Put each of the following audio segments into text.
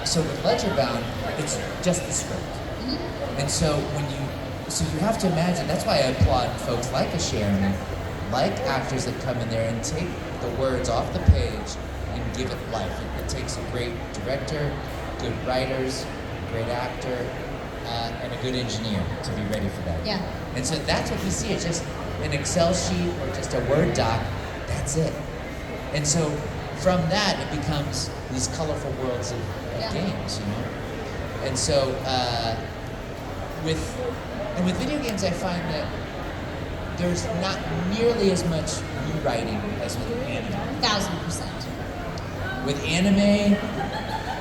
So with Ledgerbound, it's just the script. And so so you have to imagine, that's why I applaud folks like a Chearni, like actors that come in there and take the words off the page and give it life. It takes a great director, good writers, great actor, and a good engineer to be ready for that. Yeah. And so that's what we see. It's just an Excel sheet or just a Word doc. That's it. And so from that, it becomes these colorful worlds of games, you know. And so with video games, I find that there's not nearly as much rewriting as with anime. 1000%. With anime,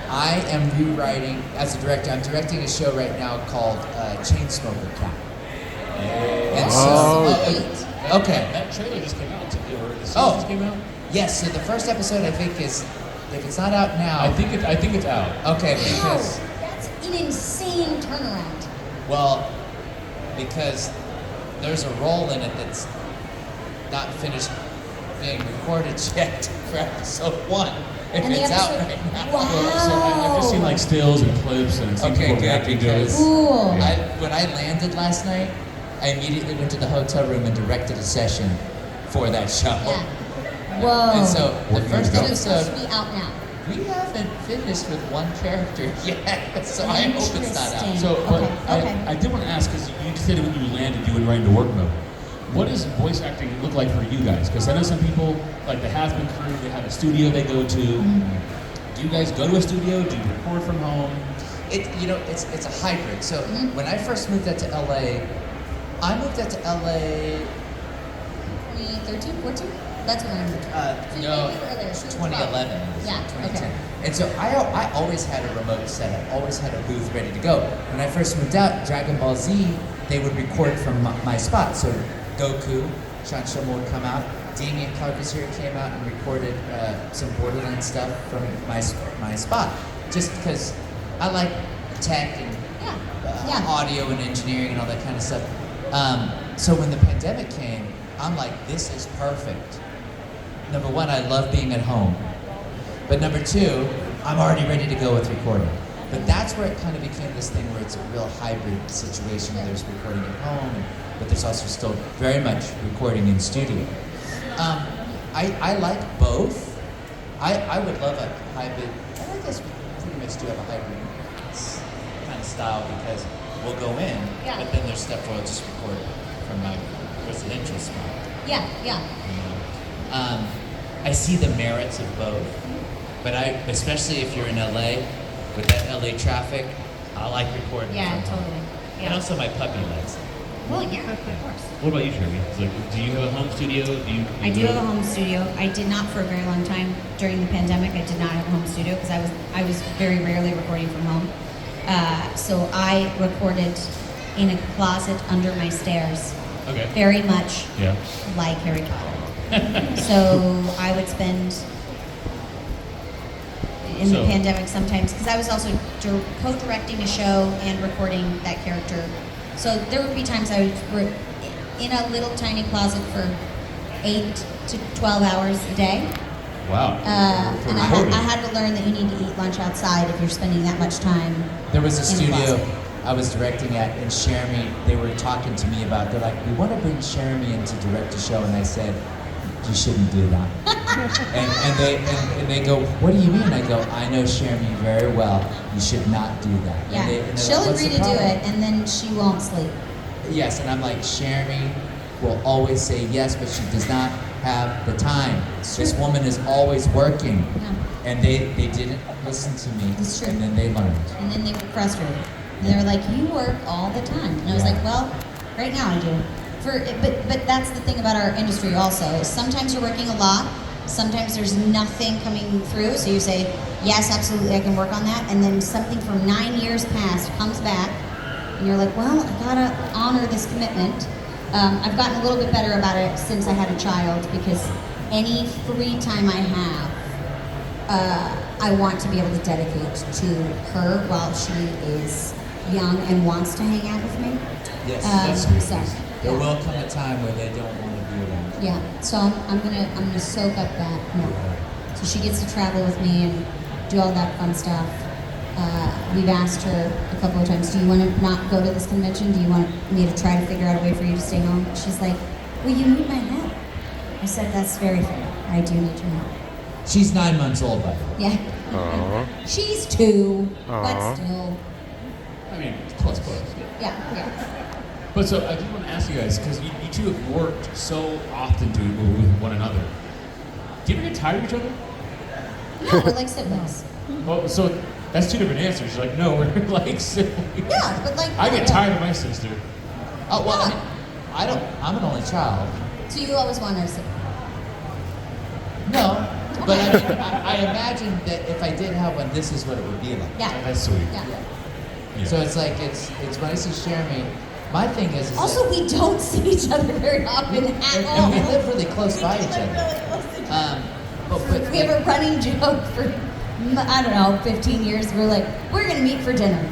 I am rewriting, as a director, I'm directing a show right now called Chainsmoker Cat. And so, okay. That trailer just came out. Or the series just came out? Yes, so the first episode I think is, if it's not out now. I think it's out. Okay, because. Wow, that's an insane turnaround. Well, because there's a role in it that's not finished being recorded yet for episode 1. If And it's out episode- right now. Wow. So I've just seen like stills and clips and some Okay, people good, reacting to it. because Cool. when I landed last night, I immediately went to the hotel room and directed a session for that show. Yeah. Whoa. And so the first So it's supposed episode, to be out now. we haven't finished with one character yet, so I hope it's not out. Interesting. So, but Okay. I did want to ask, because you said when you landed, you went right into work mode. What does voice acting look like for you guys? Because I know some people, like the Has-Been crew, they have a studio they go to. Do you guys go to a studio? Do you record from home? It's a hybrid. So when I first moved out to LA, I moved out to LA. 2013, 14? That's when I moved. No, Maybe earlier, 2011. Yeah, 2010. okay. And so I always had a remote setup, always had a booth ready to go. When I first moved out, Dragon Ball Z, they would record from my spot. So Goku, Sean Shuma would come out. Damian Clark was here, came out and recorded some Borderlands stuff from my spot. Just because I like tech and audio and engineering and all that kind of stuff. So when the pandemic came, I'm like, this is perfect. Number one, I love being at home. But number two, I'm already ready to go with recording. But that's where it kind of became this thing where it's a real hybrid situation where there's recording at home, but there's also still very much recording in studio. I like both. I would love a hybrid, and I guess we pretty much do have a hybrid kind of style because we'll go in, but then there's stuff where I'll just record from my residential spot. Yeah. I see the merits of both, but especially if you're in LA, with that LA traffic, I like recording Yeah, from home. totally. And Yeah. also my puppy likes it. Well, yeah, of course. What about you, Chearni? So, do you have a home studio? I do have a home studio. I did not for a very long time during the pandemic. I did not have a home studio because I was very rarely recording from home. So I recorded in a closet under my stairs. Okay. Very much Yeah. like Harry Potter. So I would spend in the pandemic sometimes because I was also co-directing a show and recording that character. So there would be times I was in a little tiny closet for 8 to 12 hours a day. Wow. And I had to learn that you need to eat lunch outside if you're spending that much time. There was a in studio closet. I was directing at in Chearni. They were talking to me about, they're like, we want to bring Chearni in to direct a show, and I said, you shouldn't do that. and they go, what do you mean? I go, I know Chearni very well. You should not do that. Yeah, And they're she'll like, "What's agree the to do problem?" it, and then she won't sleep. Yes, and I'm like, Chearni will always say yes, but she does not have the time. This woman is always working. Yeah. And they didn't listen to me. It's true. And then they learned. And then they were frustrated. And they were like, you work all the time. And I was Yeah. like, well, right now I do. But that's the thing about our industry also, is sometimes you're working a lot, sometimes there's nothing coming through, so you say, yes, absolutely, I can work on that, and then something from 9 years past comes back, and you're like, well, I gotta honor this commitment. I've gotten a little bit better about it since I had a child, because any free time I have, I want to be able to dedicate to her while she is young and wants to hang out with me. Yes, So, there yeah. will come a time where they don't want to be around. Yeah, so I'm gonna soak up that more. So she gets to travel with me and do all that fun stuff. We've asked her a couple of times, do you want to not go to this convention? Do you want me to try to figure out a way for you to stay home? She's like, well, you need my help. I said, that's very fair. I do need your help. She's 9 months old, by the way. Yeah. Aww. She's 2, but Aw. still. I mean, close. Yeah. But so I just want to ask you guys, because you two have worked so often with one another. Do you ever get tired of each other? No, we're like siblings. Well, so that's two different answers. You're like, no, we're like siblings. Yeah, but like. I get tired of my sister. Oh, well, I mean, I'm an only child. So you always wanted a sibling? No, but I mean, I imagine that if I did have one, this is what it would be like. Yeah. That's sweet. Yeah. Yeah. So it's like, it's when I see Chearni, my thing is Also, that, we don't see each other very often at all. and we live really close by each other. But We have a running joke for, I don't know, 15 years. We're like, we're going to meet for dinner.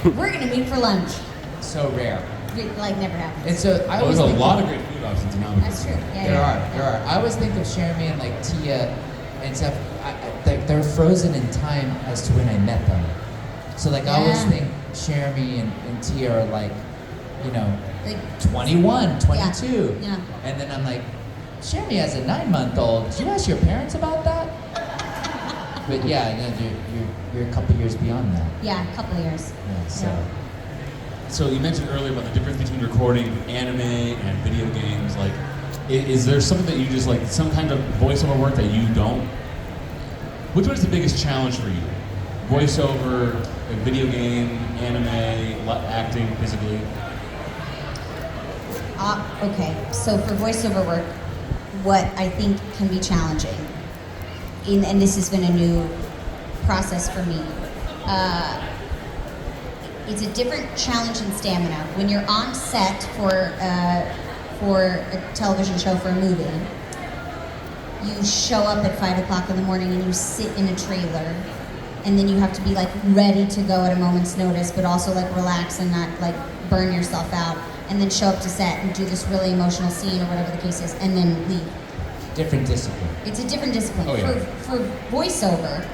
We're going to meet for lunch. so rare. It, like, never happens. And so I Well, always there's a think lot of great food options in Albuquerque. That's true. Yeah, there yeah. are. I always think of Chearni and like Tia and stuff. They're frozen in time as to when I met them. So like I always Yeah. think Chearni and Tia are like, you know, Like, 21, 22. Yeah. And then I'm like, Chearni has a 9-month-old. Did you ask your parents about that? But yeah, you know, you're a couple years beyond that. Yeah, a couple of years. Yeah, so. Yeah. So you mentioned earlier about the difference between recording anime and video games. Like, is there something that you just like, some kind of voiceover work that you don't? Which one is the biggest challenge for you? Voiceover, a video game, anime, acting, physically? Okay, so for voiceover work, what I think can be challenging, and this has been a new process for me, it's a different challenge in stamina. When you're on set for a television show, for a movie, you show up at 5 o'clock in the morning and you sit in a trailer, and then you have to be like ready to go at a moment's notice, but also like relax and not like burn yourself out, and then show up to set and do this really emotional scene or whatever the case is, and then leave. Different discipline. It's a different discipline. Oh, yeah. For voiceover,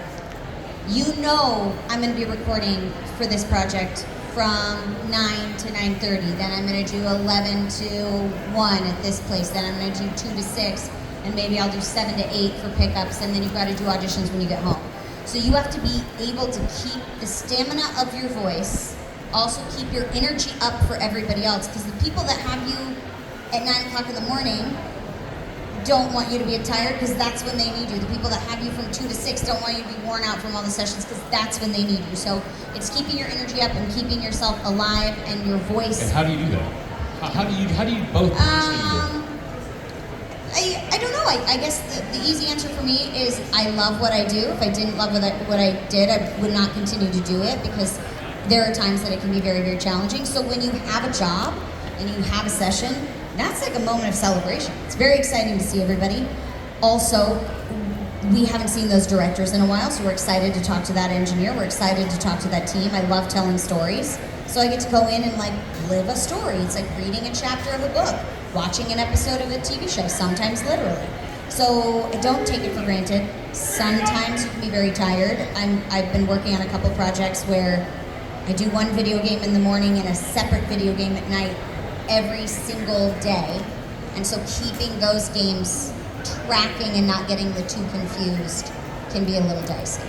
you know I'm going to be recording for this project from 9 to 9:30. Then I'm going to do 11 to 1 at this place. Then I'm going to do 2 to 6. And maybe I'll do 7 to 8 for pickups. And then you've got to do auditions when you get home. So you have to be able to keep the stamina of your voice, also keep your energy up for everybody else. Because the people that have you at 9 o'clock in the morning don't want you to be tired, because that's when they need you. The people that have you from 2 to 6 don't want you to be worn out from all the sessions, because that's when they need you. So it's keeping your energy up and keeping yourself alive and your voice. And how do you do that? How do you both personally do it? I don't know. I guess the easy answer for me is I love what I do. If I didn't love what I did, I would not continue to do it, because there are times that it can be very, very challenging. So when you have a job and you have a session, that's like a moment of celebration. It's very exciting to see everybody. Also, we haven't seen those directors in a while, so we're excited to talk to that engineer. We're excited to talk to that team. I love telling stories. So I get to go in and like live a story. It's like reading a chapter of a book, watching an episode of a TV show, sometimes literally. So I don't take it for granted. Sometimes you can be very tired. I've been working on a couple projects where I do one video game in the morning and a separate video game at night every single day. And so keeping those games tracking and not getting the two confused can be a little dicey.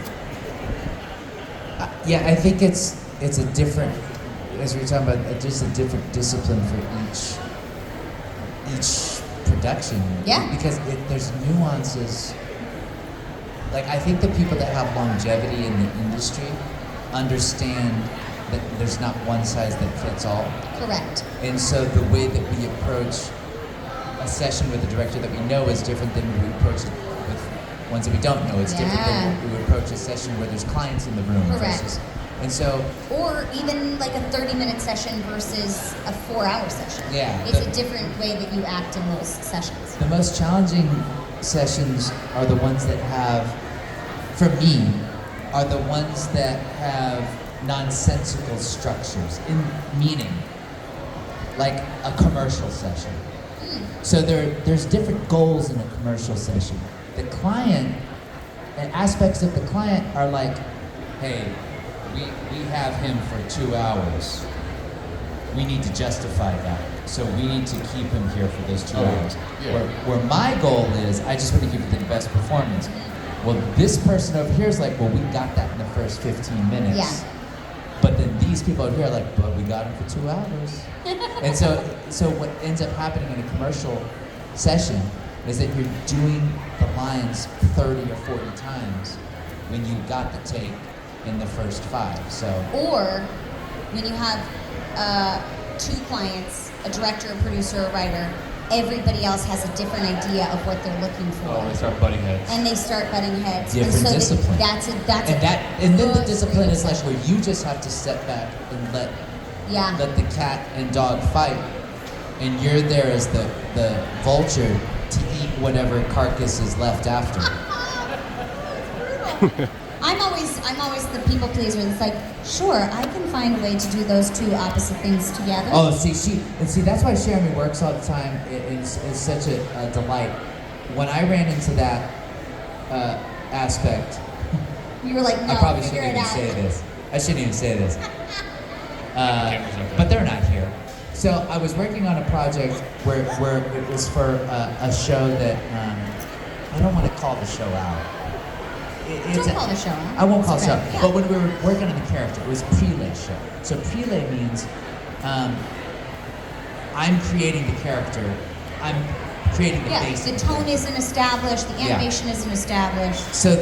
Yeah, I think it's a different, as we were talking about, just a different discipline for each production. Yeah. Because there's nuances. Like, I think the people that have longevity in the industry understand that there's not one size that fits all. Correct. And so the way that we approach a session with a director that we know is different than we approach it with ones that we don't know. It's different than we would approach a session where there's clients in the room. Correct. Versus, and so, Or even like a 30-minute session versus a 4-hour session. Yeah, It's a different way that you act in those sessions. the most challenging sessions are the ones that have, for me, are the ones that have nonsensical structures in meaning, like a commercial session. So there's different goals in a commercial session. The client, and aspects of the client are like, hey, we have him for 2 hours. We need to justify that. So we need to keep him here for those 2 hours. Yeah. Where my goal is, I just want to give you the best performance. Well, this person over here is like, well, we got that in the first 15 minutes. Yeah. But then these people over here are like, but we got him for 2 hours. And so what ends up happening in a commercial session is that you're doing the lines 30 or 40 times when you got the take in the first 5. So Or when you have 2 clients, a director, a producer, a writer, everybody else has a different idea of what they're looking for. Oh, they start butting heads. And they start butting heads. Different and so discipline. And then the good discipline is like reason. where you just have to step back and let Yeah. the cat and dog fight, and you're there as the vulture to eat whatever carcass is left after. I'm always the people pleaser. It's like, sure, I can find a way to do those 2 opposite things together. Oh, see, that's why Chearni works all the time. It's such a delight. When I ran into that aspect, You were like, no, I probably figure shouldn't it even out. say this. I shouldn't even say this. But they're not here. So I was working on a project where it was for a show that I don't want to call the show out. Don't call the show out. I won't call It's it show. okay. Yeah. But when we were working on the character, it was a prelay show. So prelay means I'm creating the character. I'm creating the Yeah, base. the tone isn't established, the animation isn't established. So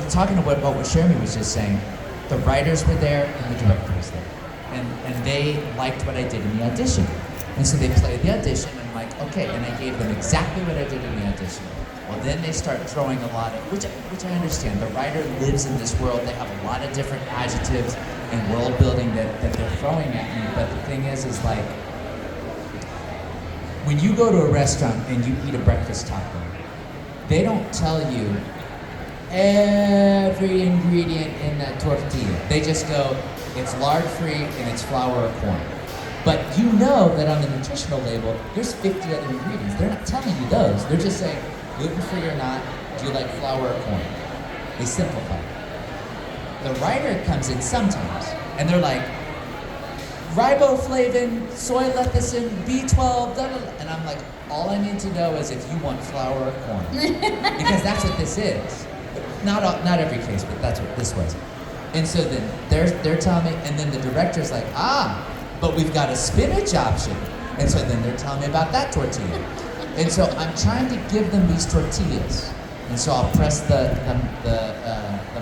talking about what Chearni was just saying, the writers were there and the director was there, and they liked what I did in the audition, and so they played the audition and I'm like, okay, and I gave them exactly what I did in the audition. Well, then they start throwing a lot of, which I understand. The writer lives in this world. They have a lot of different adjectives and world building that they're throwing at me. But the thing is like, when you go to a restaurant and you eat a breakfast taco, they don't tell you every ingredient in that tortilla. They just go, it's lard-free and it's flour or corn. But you know that on the nutritional label, there's 50 other ingredients. They're not telling you those. They're just saying, gluten-free or not, do you like flour or corn? They simplify. The writer comes in sometimes, and they're like, riboflavin, soy lecithin, B12, blah, blah, blah. And I'm like, all I need to know is if you want flour or corn. Because that's what this is. Not every case, but that's what this was. And so then they're telling me, and then the director's like, but we've got a spinach option. And so then they're telling me about that tortilla. And so I'm trying to give them these tortillas. And so I'll press the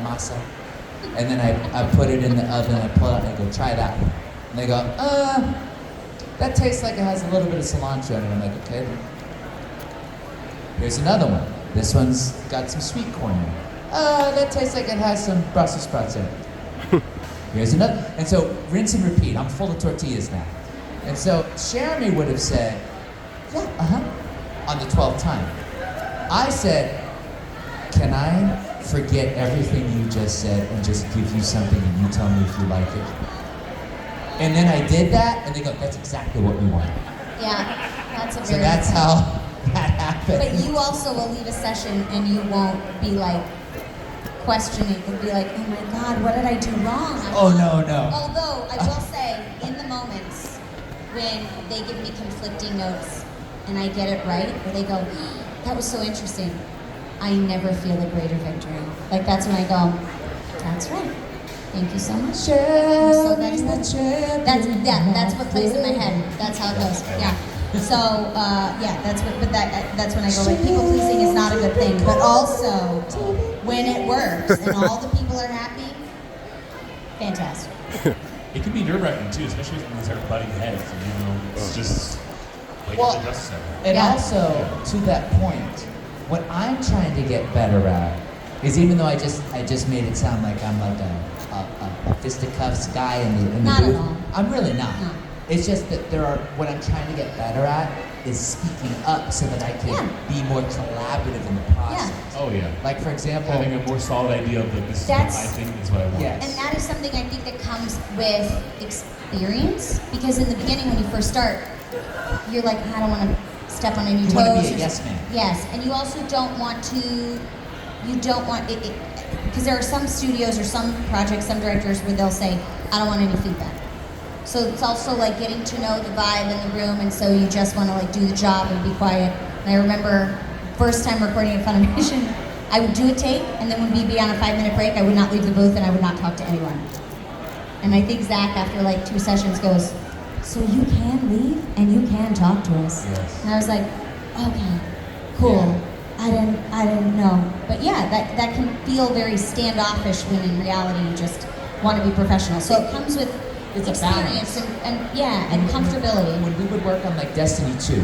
masa, and then I put it in the oven, I pull it out, and I go, try that one. And they go, that tastes like it has a little bit of cilantro in it. I'm like, okay. Here's another one. This one's got some sweet corn in it. That tastes like it has some Brussels sprouts in it. Here's another. And so rinse and repeat. I'm full of tortillas now. And so Chearni would have said, yeah, on the 12th time. I said, can I forget everything you just said and just give you something and you tell me if you like it? And then I did that, and they go, that's exactly what we want. Yeah, that's a So very... that's how that happened. But you also will leave a session and you won't be like questioning. You'll be like, oh my God, what did I do wrong? No. Although, I will say, in the moments when they give me conflicting notes and I get it right, or they go, that was so interesting, I never feel a greater victory. Like, that's when I go, that's right. Thank you so much. So that's what plays in my head. That's how it goes. Yeah. So that's when I go, like, people pleasing is not a good thing, but also when it works and all the people are happy, fantastic. It can be nerve-wracking too, especially when they start butting heads. It's just like unnecessary. And Yeah. also, to that point, what I'm trying to get better at is, even though I just made it sound like I'm like a fisticuffs guy in the Not booth, at all. I'm really not. No. It's just that what I'm trying to get better at is speaking up so that I can be more collaborative in the process. Oh yeah. Like, for example, Having a more solid idea of this is what I think is what I want. Yes. And that is something I think that comes with experience, because in the beginning when you first start, you're like, I don't want to step on any toes. You want to be a yes man. Yes, and you also don't want to, because there are some studios or some projects, some directors where they'll say, I don't want any feedback. So it's also like getting to know the vibe in the room, and so you just want to like do the job and be quiet. And I remember first time recording at Funimation, I would do a take, and then when we'd be on a 5-minute break, I would not leave the booth and I would not talk to anyone. And I think Zach, after like 2 sessions, goes, so you can leave and you can talk to us. Yes. And I was like, okay, cool. Yeah. I didn't know. But yeah, that can feel very standoffish when in reality you just want to be professional. So it comes with It's a experience balance. and comfortability. When we would work on like Destiny 2,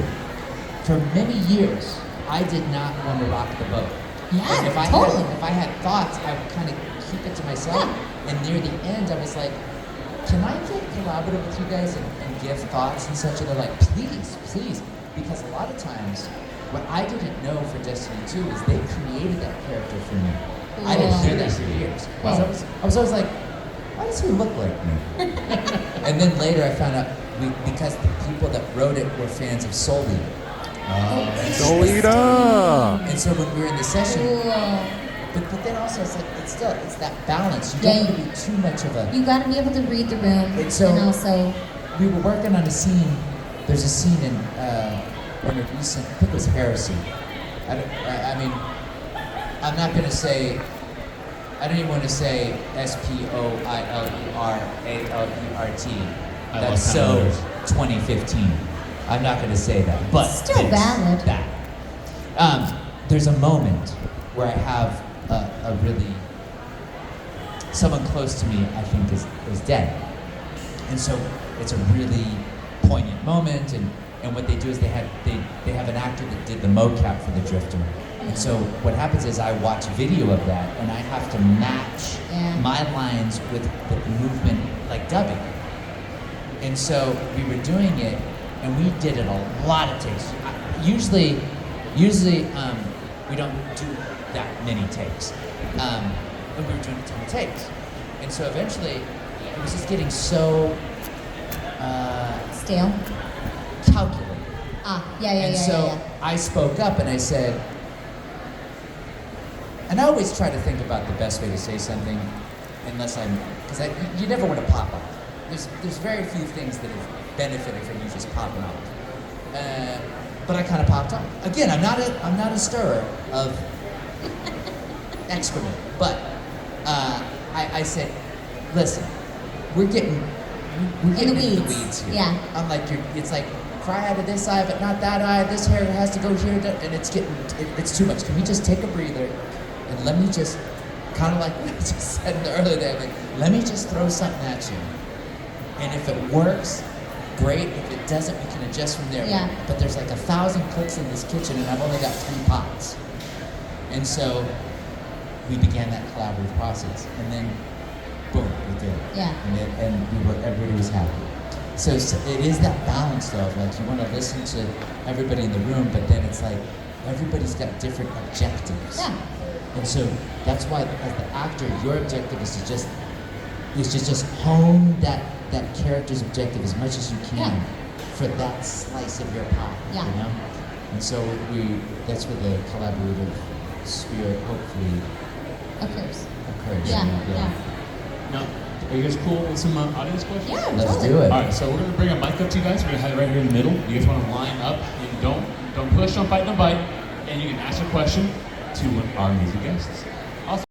for many years, I did not want to rock the boat. Yeah, And if I totally. had thoughts, I would kind of keep it to myself. Yeah. And near the end, I was like, can I get collaborative with you guys and give thoughts and such? And they're like, please. Because a lot of times, what I didn't know for Destiny 2 is they created that character for me. I didn't hear that for years. Wow. So I was always like, why does he look like me? And then later I found out because the people that wrote it were fans of Soul Eater. Soul Eater! And so when we were in the session, Cool. but then also it's that balance. You Yeah, don't want to be too much of a. You got to be able to read the room, And so- and also, We were working on a scene. There's a scene in a recent. I think it was Heresy. I mean, I'm not going to say. I don't even want to say SPOILERALERT. I That's love so letters. 2015. I'm not going to say that, but Still it's valid. That. There's a moment where I have a really someone close to me. I think is dead, and so it's a really poignant moment. And what they do is they have an actor that did the mocap for the Drifter. And so what happens is I watch video of that and I have to match Yeah. my lines with the movement like dubbing. And so we were doing it and we did it a lot of takes. Usually we don't do that many takes. And we were doing a ton of takes. And so eventually it was just getting so stale. calculated. Yeah. And so I spoke up and I said, and I always try to think about the best way to say something, because you never want to pop off. There's very few things that have benefited from you just popping off. But I kind of popped off. Again, I'm not a stirrer of excrement, but I said, listen, we're getting In the into the weeds. weeds here. Yeah. I'm like, it's like cry out of this eye, but not that eye. This hair has to go here, and it's too much. Can we just take a breather and let me just kind of like what I just said in the earlier day, like let me just throw something at you, and if it works, great. If it doesn't, we can adjust from there. Yeah. But there's like 1,000 cooks in this kitchen, and I've only got 3 pots, and so we began that collaborative process, and then boom, we did it. Yeah. And everybody was happy. So it is that balance though, of like you want to listen to everybody in the room, but then it's like everybody's got different objectives. Yeah. And so that's why as the actor, your objective is to just hone that character's objective as much as you can Yeah. for that slice of your pie. Yeah. You know? And so that's where the collaborative spirit hopefully Occurs. occurs. Yeah. Now, are you guys cool with some audience questions? Yeah, Let's totally. do it. All right, so we're gonna bring a mic up to you guys. We're gonna have it right here in the middle. You guys want to line up and don't push, don't fight, don't bite, and you can ask a question to our music guests.